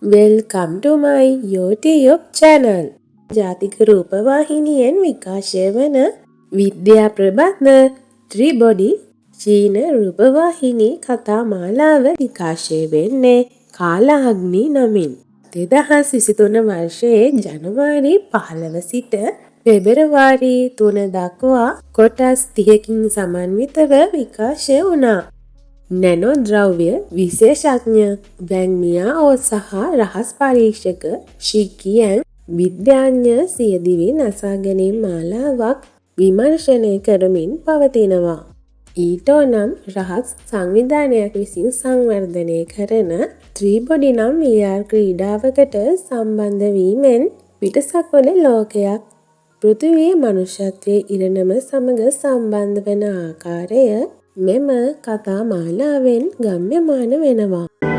Welcome to my YouTube channel. ජාතික රූපවාහිනියෙන් විකාශය වන විද්‍යා ප්‍රබන්ධ ත්‍රිබොඩි චීන රූපවාහිනී කතා මාලාව විකාශය වෙන්නේ කාලාග්නි නමින්. 2023 වර්ෂයේ ජනවාරි 15 සිට පෙබරවාරි 3 දක්වා කොටස් 30කින් සමන්විතව විකාශය වුණා. නැනෝ ද්‍රව්‍ය විශේෂඥ වැංමියා ඕ සහ රහස් පරීක්ෂක ශිකියන් විද්‍යාඥ සියදිවි නසා ගැනීම් මාලාවක් විමර්ශනය කරමින් පවතිනවා. ඊටෝ නම් රහස් සංවිධානයක් විසින් සංවර්ධනය කරන ත්‍රිබොඩි නම් VR ක්‍රීඩාවකට සම්බන්ධ වීමෙන් පිටසක්වන ලෝකයක් පෘථිවියේ මනුෂ්‍යත්වයේ ඉරණම සමග සම්බන්ධ වන ආකාරය මෙම කතා මාලාවෙන් ගම්‍යමාන වෙනවා.